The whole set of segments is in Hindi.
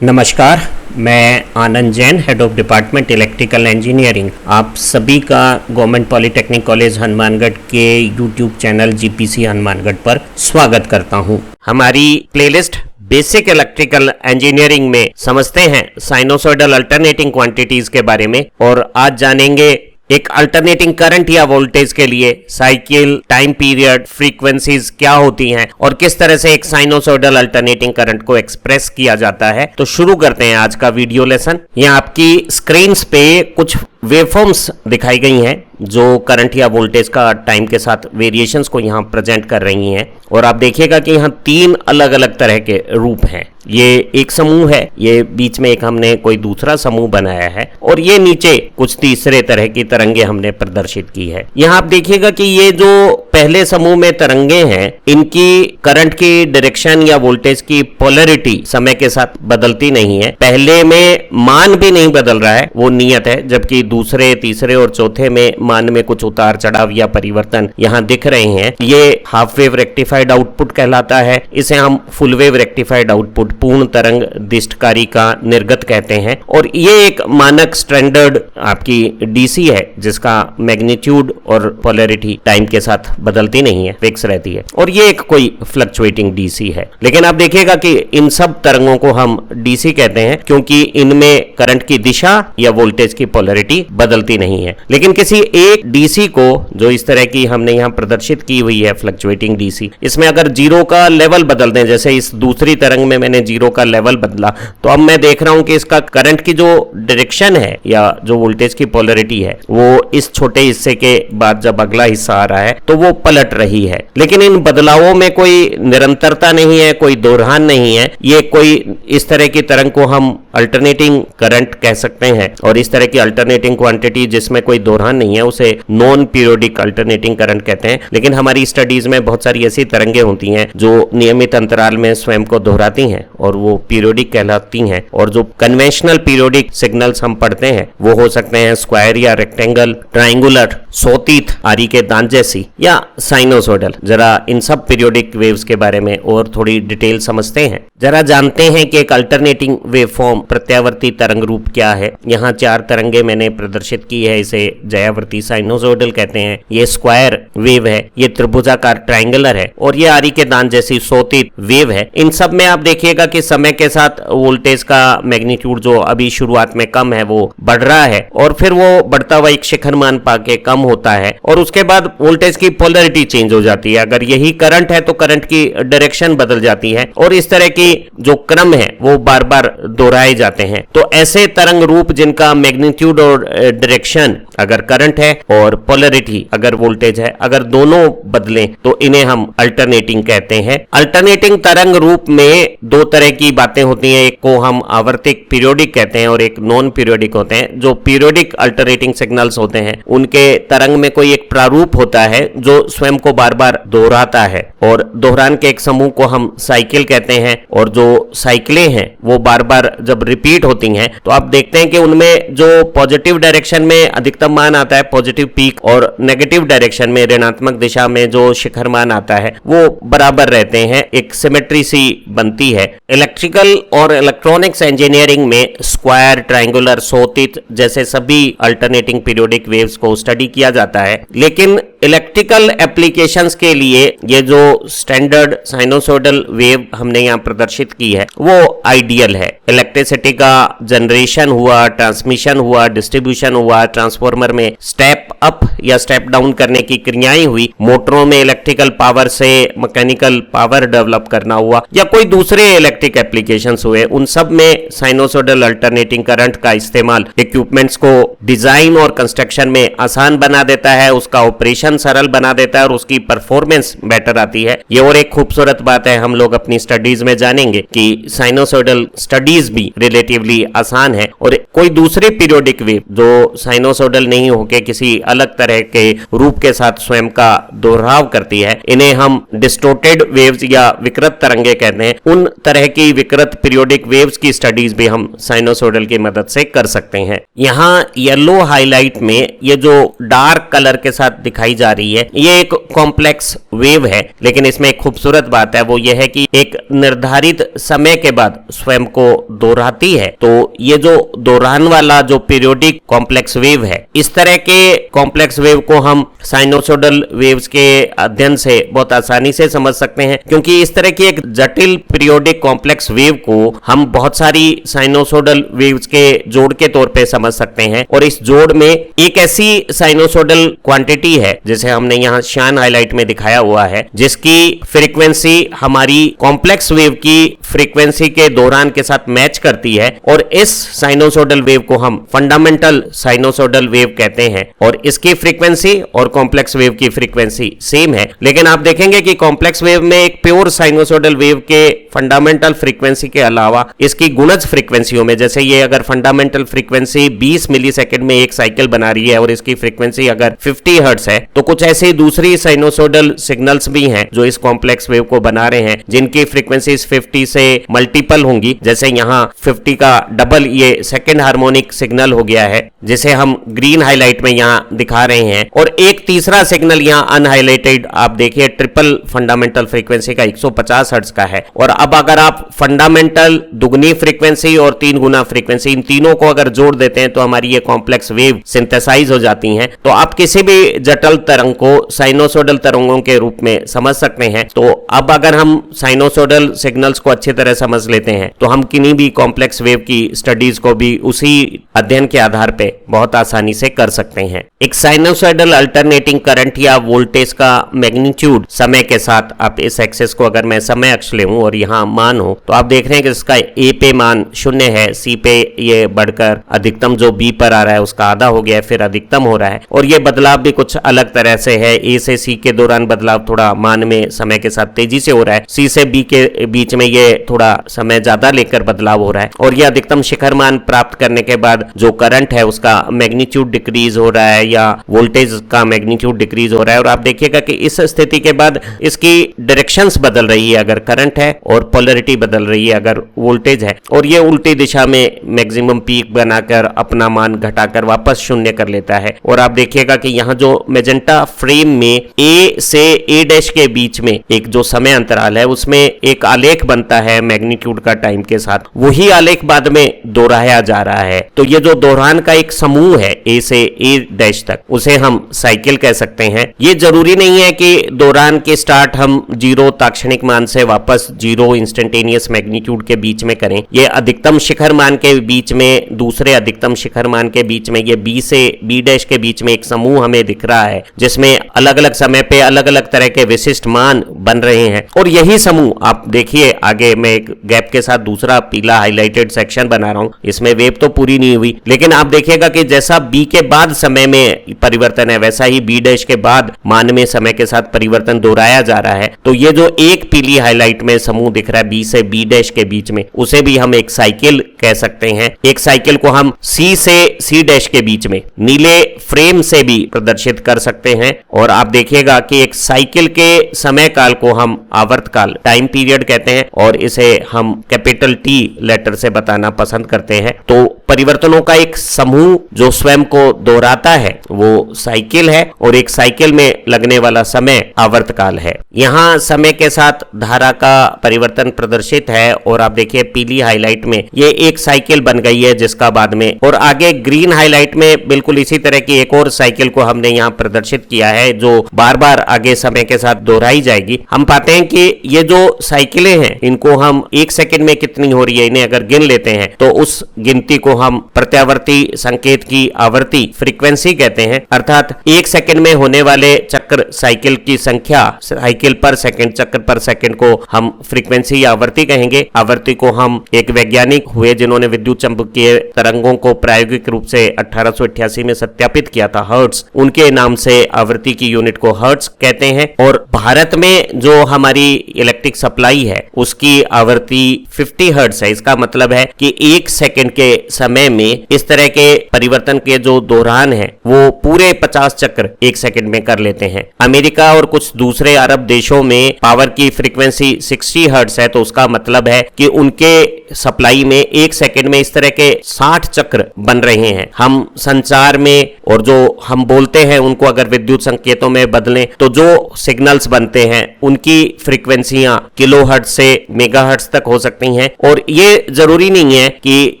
नमस्कार, मैं Anand Jain, head of department electrical engineering. आप सभी का गवर्नमेंट पॉलिटेक्निक कॉलेज हनुमानगढ़ के यूट्यूब चैनल जीपीसी हनुमानगढ़ पर स्वागत करता हूं। हमारी प्लेलिस्ट बेसिक इलेक्ट्रिकल इंजीनियरिंग में समझते हैं साइनोसॉइडल अल्टरनेटिंग क्वांटिटीज के बारे में, और आज जानेंगे एक अल्टरनेटिंग करंट या वोल्टेज के लिए साइकिल, टाइम पीरियड, फ्रीक्वेंसीज क्या होती हैं और किस तरह से एक साइनोसॉइडल अल्टरनेटिंग करंट को एक्सप्रेस किया जाता है। तो शुरू करते हैं आज का वीडियो लेसन। यहाँ आपकी स्क्रीन्स पे कुछ वेवफॉर्म्स दिखाई गई हैं जो करंट या वोल्टेज का टाइम के साथ वेरिएशंस को यहाँ प्रेजेंट कर रही हैं, और आप देखिएगा कि यहाँ तीन अलग अलग तरह के रूप हैं। ये एक समूह है, ये बीच में एक हमने कोई दूसरा समूह बनाया है, और ये नीचे कुछ तीसरे तरह की तरंगे हमने प्रदर्शित की है। यहाँ आप देखिएगा कि ये जो पहले समूह में तरंगे हैं, इनकी करंट की डायरेक्शन या वोल्टेज की पोलैरिटी समय के साथ बदलती नहीं है। पहले में मान भी नहीं बदल रहा है, वो नियत है, जबकि दूसरे, तीसरे और चौथे में मान में कुछ उतार चढ़ाव या परिवर्तन यहाँ दिख रहे हैं। ये हाफ वेव रेक्टिफाइड आउटपुट कहलाता है। इसे हम फुल वेव रेक्टिफाइड आउटपुट, पूर्ण तरंग दिष्टकारी का निर्गत कहते हैं। और ये एक मानक स्टैंडर्ड आपकी डीसी है जिसका मैग्नीट्यूड और पोलैरिटी टाइम के साथ बदलती नहीं है, फिक्स रहती है, और ये एक कोई फ्लक्चुएटिंग डीसी है। लेकिन आप देखिएगा कि इन सब तरंगों को हम डीसी कहते हैं क्योंकि इनमें करंट की दिशा या वोल्टेज की पोलैरिटी बदलती नहीं है। लेकिन किसी एक डीसी को, जो इस तरह की हमने यहाँ प्रदर्शित की हुई है फ्लक्चुएटिंग डीसी, इसमें अगर जीरो का लेवल बदल दें, जैसे इस दूसरी तरंग में मैंने जीरो का लेवल बदला, तो अब मैं देख रहा हूं कि इसका करंट की जो डायरेक्शन है या जो वोल्टेज की पोलैरिटी है, वो इस छोटे हिस्से के बाद जब अगला हिस्सा आ रहा है तो वो पलट रही है। लेकिन इन बदलावों में कोई निरंतरता नहीं है, कोई दोहरान नहीं है। ये कोई इस तरह की तरंग को हम अल्टरनेटिंग करंट कह सकते हैं, और इस तरह की अल्टरनेटिंग क्वांटिटी जिसमें कोई दोहरान नहीं है उसे नॉन पीरियोडिक अल्टरनेटिंग करंट कहते हैं। लेकिन हमारी स्टडीज में बहुत सारी ऐसी तरंगें होती हैं जो नियमित अंतराल में स्वयं को दोहराती हैं और वो पीरियोडिक कहलाती हैं। और जो कन्वेंशनल पीरियोडिक सिग्नल्स हम पढ़ते हैं वो हो सकते हैं स्क्वायर या रेक्टेंगल, ट्राइंगुलर, सोतीत, आरी के दांत जैसी, या साइनोसॉइडल। जरा इन सब पीरियोडिक वेव्स के बारे में और थोड़ी डिटेल समझते हैं। जरा जानते हैं कि एक अल्टरनेटिंग वेवफॉर्म प्रत्यावर्ती तरंग रूप क्या है। यहाँ चार तरंगे मैंने प्रदर्शित की है, इसे जयावर्ती साइनोसॉइडल कहते हैं। ये स्क्वायर वेव है, ये त्रिभुजाकार ट्राइंगुलर है, और ये आरी के दांत जैसी सोतीत वेव है। इन सब में आप देखिएगा कि समय के साथ वोल्टेज का मैग्नीट्यूड जो अभी शुरुआत में कम है वो बढ़ रहा है, और फिर वो बढ़ता हुआ एक शिखर मान पाके कम होता है, और उसके बाद वोल्टेज की पोलैरिटी चेंज हो जाती है। अगर यही करंट है तो करंट की डायरेक्शन बदल जाती है, और इस तरह की जो क्रम है वो बार बार दोहराए जाते हैं। तो ऐसे तरंग रूप जिनका मैग्नीट्यूड और डायरेक्शन अगर करंट है और पोलैरिटी अगर वोल्टेज है, अगर दोनों बदलें तो इन्हें हम अल्टरनेटिंग कहते हैं। अल्टरनेटिंग तरंग रूप में दो तरह की बातें होती हैं, एक को हम आवर्तिक पीरियोडिक कहते हैं और एक नॉन पीरियोडिक होते हैं। जो पीरियोडिक अल्टरनेटिंग सिग्नल्स होते हैं उनके तरंग में कोई एक प्रारूप होता है जो स्वयं को बार बार दोहराता है, और दोहरान के एक समूह को हम साइकिल कहते हैं। और जो साइकिलें हैं वो बार बार जब रिपीट होती हैं तो आप देखते हैं कि उनमें जो पॉजिटिव डायरेक्शन में अधिकतम मान आता है, पॉजिटिव पीक, और नेगेटिव डायरेक्शन में ऋणात्मक दिशा में जो शिखर मान आता है वो बराबर रहते हैं, एक सिमेट्री सी बनती है। इलेक्ट्रिकल और इलेक्ट्रॉनिक्स इंजीनियरिंग में स्क्वायर, ट्रायंगुलर, सोतीत जैसे सभी अल्टरनेटिंग पीरियोडिक वेव्स को स्टडी किया जाता है। लेकिन इलेक्ट्रिकल एप्लीकेशंस के लिए ये जो स्टैंडर्ड साइनोसॉइडल वेव हमने यहाँ प्रदर्शित की है वो आइडियल है। इलेक्ट्रिसिटी का जनरेशन हुआ, ट्रांसमिशन हुआ, डिस्ट्रीब्यूशन हुआ, ट्रांसफार्मर में स्टेप अप या स्टेप डाउन करने की क्रियाएं हुई, मोटरों में इलेक्ट्रिकल पावर से मैकेनिकल पावर डेवलप करना हुआ, या कोई दूसरे इलेक्ट्रिक एप्लीकेशंस हुए, उन सब में साइनोसॉइडल अल्टरनेटिंग करंट का इस्तेमाल इक्विपमेंट्स को डिजाइन और कंस्ट्रक्शन में आसान बना देता है, उसका ऑपरेशन सरल बना देता है और उसकी परफॉर्मेंस बेटर आती है। ये और एक खूबसूरत बात है, हम लोग अपनी स्टडीज में जानेंगे कि साइनोसॉइडल स्टडीज भी रिलेटिवली आसान है, और कोई दूसरी पीरियोडिक वेव जो साइनोसॉइडल नहीं होके किसी अलग तरह के रूप के साथ स्वयं का दोहराव करती है, इन्हें हम डिस्टोर्टेड वेव्स या विकृत तरंगे कहते हैं। उन तरह की विकृत पीरियोडिक वेव्स की स्टडीज भी हम साइनोसॉइडल की मदद से कर सकते हैं। यहाँ येलो हाईलाइट में ये जो डार्क कलर के साथ दिखाई जा रही है, ये एक कॉम्प्लेक्स वेव है, लेकिन इसमें एक खूबसूरत बात है, वो ये है कि एक निर्धारित समय के बाद स्वयं को दोहरा दोहराती है। तो ये जो दोहरान वाला जो पीरियोडिक कॉम्प्लेक्स वेव है, इस तरह के कॉम्प्लेक्स वेव को हम साइनोसोडल वेव्स के अध्ययन से बहुत आसानी से समझ सकते हैं, क्योंकि इस तरह की एक जटिल पीरियोडिक कॉम्प्लेक्स वेव को हम बहुत सारी साइनोसोडल वेव्स के जोड़ के तौर पे समझ सकते हैं। और इस जोड़ में एक ऐसी साइनोसोडल क्वांटिटी है, जैसे हमने यहाँ शान हाईलाइट में दिखाया हुआ है, जिसकी फ्रीक्वेंसी हमारी कॉम्प्लेक्स वेव की फ्रीक्वेंसी के दौरान के साथ मैच करती है, और इस साइनोसोडल वेव को हम फंडामेंटल साइनोसोडल वेव कहते हैं। और इसकी फ्रीक्वेंसी और कॉम्प्लेक्स वेव की फ्रीक्वेंसी सेम है, लेकिन आप देखेंगे कि कॉम्प्लेक्स वेव में एक प्योर साइनोसोडल वेव के फंडामेंटल फ्रीक्वेंसी के अलावा इसकी गुणज फ्रीक्वेंसियों में, जैसे ये अगर फंडामेंटल फ्रीक्वेंसी 20 मिलीसेकंड में एक साइकिल बना रही है और इसकी फ्रीक्वेंसी अगर 50 हर्ट्ज है, तो कुछ ऐसी दूसरी साइनोसोडल सिग्नल्स भी हैं जो इस कॉम्प्लेक्स वेव को बना रहे हैं, जिनकी फ्रीक्वेंसी 50 से मल्टीपल होंगी। जैसे यहाँ 50 का डबल ये सेकेंड हार्मोनिक सिग्नल हो गया है, जिसे हम ग्रीन हाईलाइट में यहाँ दिखा रहे हैं। और एक तीसरा सिग्नल यहाँ अनहाइलाइटेड आप देखिए ट्रिपल फंडामेंटल फ्रीक्वेंसी का 150 हर्ट्ज का है। और अब अगर आप फंडामेंटल दुगनी फ्रीक्वेंसी और 3 गुना फ्रीक्वेंसी, इन तीनों को अगर जोड़ देते हैं तो हमारी ये कॉम्प्लेक्स वेव सिंथेसाइज हो जाती हैं। तो आप किसी भी जटिल तरंग को साइनोसोडल तरंगों के रूप में समझ सकते हैं। तो अब अगर हम साइनोसोडल सिग्नल्स को अच्छी तरह समझ लेते हैं तो हम किन्हीं भी कॉम्प्लेक्स वेव की स्टडीज को भी उसी अध्ययन के आधार पे बहुत आसानी से कर सकते हैं। एक साइनोसोडल अल्टरनेटिंग करंट या वोल्टेज का मैग्नीट्यूड समय के साथ, आप इस एक्सेस को अगर मैं समय अक्ष ले हूं और यहाँ मान हो, तो आप देख रहे हैं कि इसका ए पे मान 0 है, सी पे ये बढ़कर अधिकतम जो बी पर आ रहा है उसका आधा हो गया है, फिर अधिकतम हो रहा है। और ये बदलाव भी कुछ अलग तरह से है। ए से सी के दौरान बदलाव थोड़ा मान में समय के साथ तेजी से हो रहा है, सी से बी के बीच में ये थोड़ा समय ज्यादा लेकर बदलाव हो रहा है, और ये अधिकतम शिखर मान प्राप्त करने के बाद जो करंट है उसका मैग्नीट्यूड डिक्रीज हो रहा है या वोल्टेज का मैग्नीट्यूड डिक्रीज हो रहा है। और आप देखिएगा कि इस स्थिति के बाद इसकी डायरेक्शंस बदल रही है अगर करंट है, और पोलैरिटी बदल रही है अगर वोल्टेज है, और ये उल्टी दिशा में मैक्सिमम पीक बनाकर अपना मान घटाकर वापस शून्य कर लेता है। और आप देखिएगा कि यहाँ जो मेजेंटा फ्रेम में ए से ए डैश के बीच में एक जो समय अंतराल है उसमें एक आलेख बनता है मैग्नीट्यूड का टाइम के साथ, वही आलेख बाद में दोहराया जा रहा है। तो ये जो दोहरान का एक समूह है ए से ए डैश तक, उसे हम साइकिल कह सकते हैं। ये जरूरी नहीं है कि दोहरान के स्टार्ट हम 0 ताक्षणिक मान से वापस 0 इंस्टेंटेनियस मैग्नीट्यूड के बीच में करें। ये अधिकतम शिखर मान के बीच में, दूसरे अधिकतम शिखर मान के बीच में, ये बी से बी डैश के बीच में एक समूह हमें दिख रहा है, जिसमें अलग अलग समय पे अलग अलग तरह के विशिष्ट मान बन रहे हैं। और यही समूह आप देखिए, आगे मैं एक गैप के साथ दूसरा पीला हाईलाइटेड सेक्शन बना रहा हूं, इसमें वेव तो पूरी नहीं हुई, लेकिन आप देखिएगा कि जैसा बी के बाद समय में परिवर्तन है, वैसा ही बी डैश के बाद मान में समय के साथ परिवर्तन दोहराया जा रहा है। तो ये जो एक पीली हाईलाइट में समूह दिख रहा है बी से बी डैश के बीच में, उसे भी हम एक साइकिल कह सकते हैं। एक साइकिल को हम सी से सी डैश के बीच में नीले फ्रेम से भी प्रदर्शित कर सकते हैं। और आप देखिएगा कि एक साइकिल के समय काल को हम आवर्तकाल, टाइम पीरियड कहते हैं, और इसे हम कैपिटल टी लेटर से बताना पसंद करते हैं। तो परिवर्तनों का एक समूह जो स्वयं को दोहराता है वो साइकिल है, और एक साइकिल में लगने वाला समय आवर्तकाल है। यहाँ समय के साथ धारा का परिवर्तन प्रदर्शित है, और आप देखिए पीली हाईलाइट में ये एक साइकिल बन गई है जिसका बाद में, और आगे ग्रीन हाईलाइट में बिल्कुल इसी तरह की एक और साइकिल को हमने यहाँ प्रदर्शित किया है जो बार बार आगे समय के साथ दोहराई जाएगी। हम पाते हैं कि ये जो साइकिलें हैं इनको हम 1 सेकंड में कितनी हो रही है इन्हें अगर गिन लेते हैं तो उस गिनती को हम प्रत्यावर्ती संकेत की आवर्ती फ्रीक्वेंसी कहते हैं। अर्थात 1 सेकंड में होने वाले चक्र साइकिल की संख्या, साइकिल पर सेकंड, चक्र पर सेकंड को हम फ्रीक्वेंसी या आवर्ती कहेंगे। आवर्ती को हम एक वैज्ञानिक हुए जिन्होंने विद्युत चुंबकीय तरंगों को प्रायोगिक रूप से 1888 में सत्यापित किया था, हर्ट्ज, उनके नाम से आवर्ती की यूनिट को हर्ट्ज कहते हैं। और भारत में जो हमारी इलेक्ट्रिक सप्लाई है उसकी आवर्ती 50 हर्ट्ज है। इसका मतलब है कि 1 सेकंड के समय में इस तरह के परिवर्तन के जो दोहरान है वो वो पूरे 50 चक्र 1 सेकंड में कर लेते हैं। अमेरिका और कुछ दूसरे अरब देशों में पावर की फ्रीक्वेंसी 60 हर्ट्ज है, तो उसका मतलब है कि उनके सप्लाई में 1 सेकंड में इस तरह के 60 चक्र बन रहे हैं। हम संचार में और जो हम बोलते हैं उनको अगर विद्युत संकेतों में बदलें तो जो सिग्नल्स बनते हैं उनकी फ्रीक्वेंसियां किलोहर्ट्ज से मेगाहर्ट्ज तक हो सकती हैं। और ये जरूरी नहीं है कि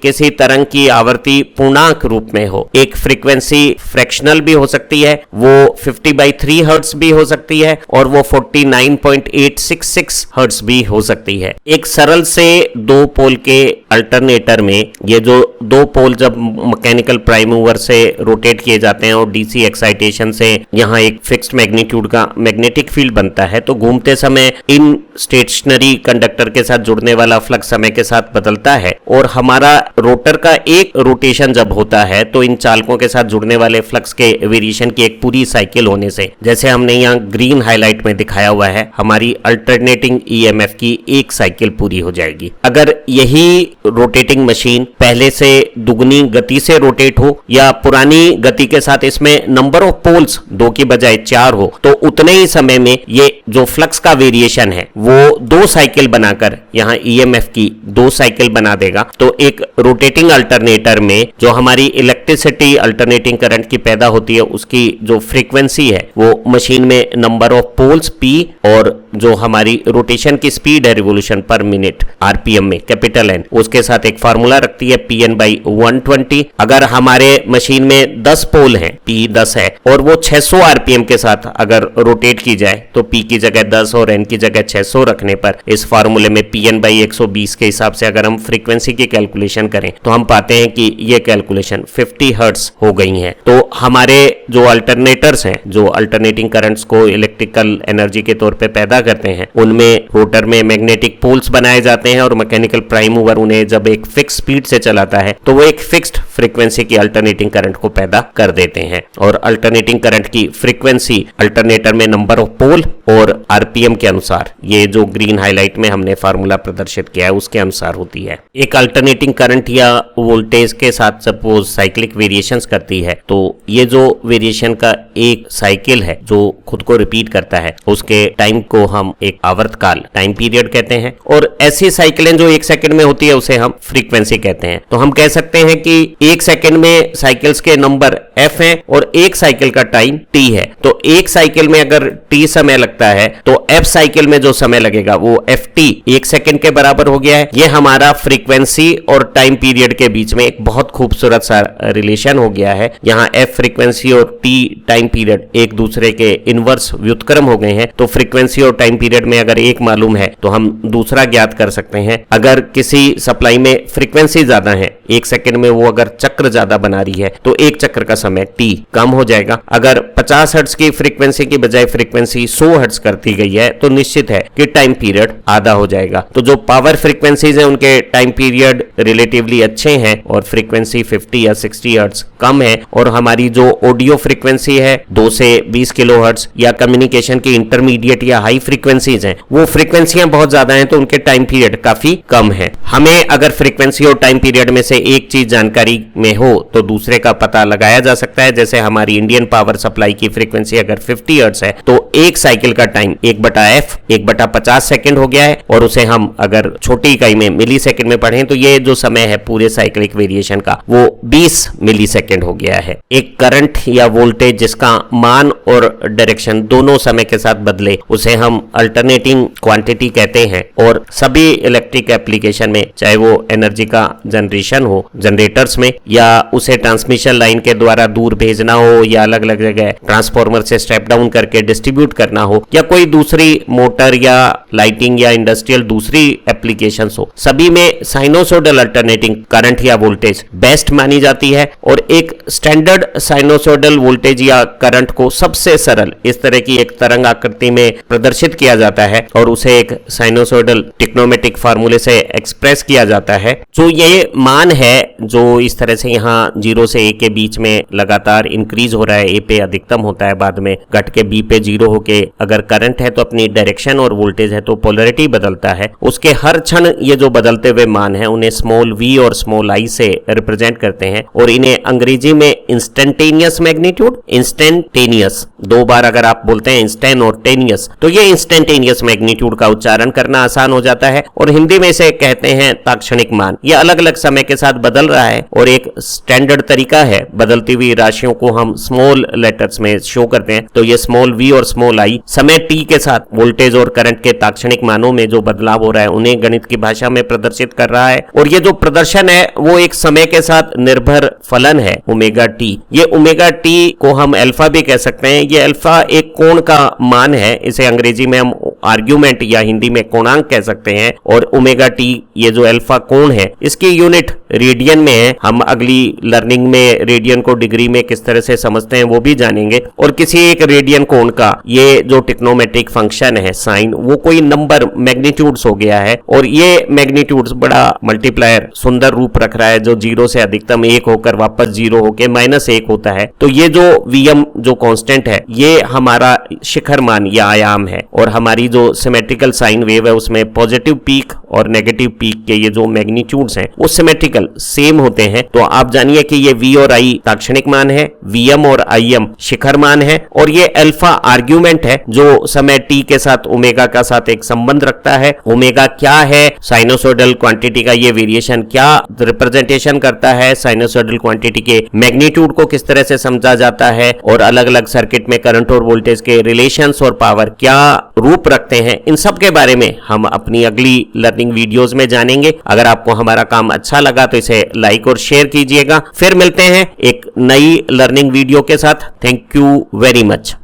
किसी तरंग की आवृत्ति पूर्णांक रूप में हो, एक फ्रीक्वेंसी फ्रैक्शनल भी हो सकती है, वो 50/3 हर्ट्ज भी हो सकती है और वो 49.866 हर्ट्ज भी हो सकती है। एक सरल से 2 पोल के अल्टरनेटर में ये जो 2 पोल जब मैकेनिकल प्राइम मूवर से रोटेट किए जाते हैं और डीसी एक्साइटेशन से यहाँ एक फिक्स्ड मैग्नीट्यूड का मैग्नेटिक फील्ड बनता है, तो घूमते समय इन स्टेशनरी कंडक्टर के साथ जुड़ने वाला फ्लक्स समय के साथ बदलता है और हमारा रोटर का एक रोटेशन जब होता है तो इन चालकों के साथ जुड़ने वाले फ्लक्स के वेरिएशन की एक पूरी साइकिल होने से, जैसे हमने यहाँ ग्रीन हाईलाइट में दिखाया हुआ है, हमारी अल्टरनेटिंग ईएमएफ की एक साइकिल पूरी हो जाएगी। अगर यही रोटेटिंग मशीन पहले से दुगनी गति से रोटेट हो या पुरानी गति के साथ इसमें नंबर ऑफ पोल्स 2 की बजाय 4 हो, तो उतने ही समय में ये जो फ्लक्स का वेरिएशन है वो 2 साइकिल बनाकर यहाँ ईएमएफ की 2 साइकिल बना देगा। तो एक रोटेटिंग अल्टरनेटर में जो हमारी इलेक्ट्रिसिटी अल्टरनेटिंग करंट की पैदा होती है उसकी जो फ्रीक्वेंसी है वो मशीन में नंबर ऑफ पोल्स P और जो हमारी रोटेशन की स्पीड है रिवोल्यूशन पर मिनट आरपीएम में कैपिटल N, उसके साथ एक फार्मूला रखती है Pn/120। अगर हमारे मशीन में 10 पोल हैं, P 10 है और वो 600 आरपीएम के साथ अगर रोटेट की जाए तो P की जगह 10 और N की जगह 600 रखने पर इस फार्मूले में Pn/120 के हिसाब से अगर हम फ्रीक्वेंसी की कैलकुलेशन करें तो हम पाते हैं कि ये कैलकुलेशन 50 हर्ट्ज हो गई है। तो हमारे जो अल्टरनेटर्स हैं जो अल्टरनेटिंग करंट्स को इलेक्ट्रिकल एनर्जी के तौर पे पैदा करते हैं, उनमें रोटर में मैग्नेटिक पोल्स बनाए जाते हैं और मैकेनिकल प्राइम मूवर उन्हें जब एक फिक्स स्पीड से चलाता है तो वो एक फिक्स्ड फ्रीक्वेंसी की अल्टरनेटिंग करंट को पैदा कर देते हैं। और अल्टरनेटिंग करंट की फ्रीक्वेंसी अल्टरनेटर में नंबर ऑफ पोल और आरपीएम के अनुसार, ये जो ग्रीन हाईलाइट में हमने फार्मूला प्रदर्शित किया है उसके अनुसार होती है। एक अल्टरनेटिंग करंट या वोल्टेज के साथ सपोज साइक्लिक वेरिएशंस करती है तो ये जो वेरिएशन का एक साइकिल है जो खुद को रिपीट करता है उसके टाइम को हम एक आवर्तकाल टाइम पीरियड कहते हैं। और ऐसी साइकिलें जो 1 सेकंड में होती है उसे हम फ्रीक्वेंसी कहते हैं। तो हम कह सकते हैं कि 1 सेकंड में साइकिल्स के नंबर f है और एक साइकिल का टाइम t है। तो एक साइकिल में अगर t समय लगता है तो f साइकिल में जो समय लगेगा वो ft 1 सेकंड के बराबर हो गया है। ये हमारा फ्रीक्वेंसी और टाइम पीरियड के बीच में एक बहुत खूबसूरत सा रिलेशन हो गया है। यहाँ f फ्रीक्वेंसी और t टाइम पीरियड एक दूसरे के इनवर्स व्युत्क्रम हो गए हैं। तो फ्रीक्वेंसी और टाइम पीरियड में अगर एक मालूम है तो हम दूसरा ज्ञात कर सकते हैं। अगर किसी सप्लाई में फ्रीक्वेंसी ज्यादा है, 1 सेकंड में वो अगर चक्र ज्यादा बना रही है तो एक चक्र का समय t कम हो जाएगा। अगर 50 हर्ट्ज की फ्रीक्वेंसी की बजाय फ्रीक्वेंसी 100 हर्ट्ज कर दी गई है तो निश्चित है कि टाइम पीरियड आधा हो जाएगा। तो जो पावर फ्रीक्वेंसीज हैं उनके टाइम पीरियड रिलेटिवली अच्छे हैं और फ्रीक्वेंसी 50 या 60 हर्ट्ज कम है। और हमारी जो ऑडियो फ्रीक्वेंसी है 2 से 20 किलो हर्ट्ज या कम्युनिकेशन की इंटरमीडिएट या हाई फ्रीक्वेंसीज हैं, वो फ्रीक्वेंसियां बहुत ज्यादा हैं तो उनके टाइम पीरियड काफी कम है। हमें अगर फ्रीक्वेंसी और टाइम पीरियड में से एक चीज जानकारी में हो तो दूसरे का पता लगाया जा सकता है। जैसे हमारी इंडियन पावर सप्लाई की फ्रीक्वेंसी अगर 50 हर्ट्ज है तो एक साइकिल का टाइम 1/f 1/50 सेकंड हो गया है और उसे हम अगर छोटी इकाई में मिली सेकंड में पढ़ें तो ये जो समय है पूरे साइक्लिक वेरिएशन का वो 20 मिली सेकंड हो गया है। एक करंट या वोल्टेज जिसका मान और डायरेक्शन दोनों समय के साथ बदले उसे हम अल्टरनेटिंग क्वांटिटी कहते हैं। और सभी इलेक्ट्रिक एप्लीकेशन में, चाहे वो एनर्जी का जनरेशन हो जनरेटर्स में या उसे ट्रांसमिशन लाइन के द्वारा दूर भेजना हो या अलग अलग जगह ट्रांसफार्मर से स्टेप डाउन करके डिस्ट्रीब्यूट करना हो या कोई दूसरी मोटर या लाइटिंग या इंडस्ट्रियल दूसरी एप्लीकेशंस हो, सभी में साइनोसोडल अल्टरनेटिंग करंट या वोल्टेज बेस्ट मानी जाती है। और एक स्टैंडर्ड साइनोसोडल वोल्टेज या करंट को सबसे सरल इस तरह की एक तरंग आकृति में प्रदर्शित किया जाता है और उसे एक साइनोसोडल टिक्नोमेटिक फार्मूले से एक्सप्रेस किया जाता है। जो ये मान है जो इस तरह से यहाँ 0 से a के बीच में लगातार इंक्रीज हो रहा है, a पे अधिकतम होता है, बाद में घट के b पे 0 होके अगर करंट है तो अपनी डायरेक्शन और वोल्टेज है तो पोलरिटी बदलता है। उसके हर क्षण ये जो बदलते हुए मान है उन्हें स्मॉल v और स्मॉल i से रिप्रेजेंट करते हैं और इन्हें अंग्रेजी में इंस्टेंट इंस्टेंटेनियस मैग्नीट्यूड, इंस्टेंटेनियस, दो बार अगर आप बोलते हैं इंस्टेंट और टेनियस तो ये इंस्टेंटेनियस मैग्नीट्यूड का उच्चारण करना आसान हो जाता है। और हिंदी में इसे कहते हैं ताक्षणिक मान। ये अलग अलग समय के साथ बदल रहा है और एक स्टैंडर्ड तरीका है। बदलती हुई राशियों को हम स्मॉल लेटर्स में शो करते हैं, तो ये स्मॉल v और स्मॉल i समय t के साथ वोल्टेज और करंट के ताक्षणिक मानों में जो बदलाव हो रहा है उन्हें गणित की भाषा में प्रदर्शित कर रहा है। और ये जो प्रदर्शन है वो एक समय के साथ निर्भर फलन है ओमेगा टी। ये ओमेगा टी को हम अल्फा भी कह सकते हैं। ये अल्फा एक कोण का मान है, इसे अंग्रेजी में हम आर्ग्यूमेंट या हिंदी में कोणांक कह सकते हैं। और ओमेगा टी ये जो अल्फा कोण है इसकी यूनिट रेडियन में है। हम अगली लर्निंग में रेडियन को डिग्री में किस तरह से समझते हैं वो भी जानेंगे। और किसी एक रेडियन कोण का ये जो ट्रिग्नोमेट्रिक फंक्शन है साइन, वो कोई नंबर मैग्नीट्यूड्स हो गया है और ये मैग्नीट्यूड्स बड़ा मल्टीप्लायर सुंदर रूप रख रहा है जो 0 से अधिकतम 1 होकर वापस 0 होकर -1 होता है। तो ये जो वीएम जो कांस्टेंट है ये हमारा शिखर मान या आयाम है। और हमारी जो सिमेट्रिकल साइन वेव है उसमें पॉजिटिव पीक और नेगेटिव पीक के ये जो मैग्नीट्यूड्स हैं वो सिमेट्रिकल सेम होते हैं। तो आप जानिए कि ये v और i ताक्षणिक मान है, vm और im शिखर मान है और ये अल्फा आर्ग्यूमेंट है जो समय t के साथ ओमेगा का साथ एक संबंध रखता है। ओमेगा क्या है, साइनोसॉइडल क्वांटिटी का ये वेरिएशन क्या रिप्रेजेंटेशन करता है, साइनोसॉइडल क्वांटिटी के मैग्नीट्यूड को किस तरह से समझा जाता है और अलग अलग सर्किट में करंट और वोल्टेज के रिलेशंस और पावर क्या रूप रखते हैं, इन सब के बारे में हम अपनी अगली लर्निंग वीडियोस में जानेंगे। अगर आपको हमारा काम अच्छा लगा तो इसे लाइक और शेयर कीजिएगा। फिर मिलते हैं एक नई लर्निंग वीडियो के साथ। Thank you very much.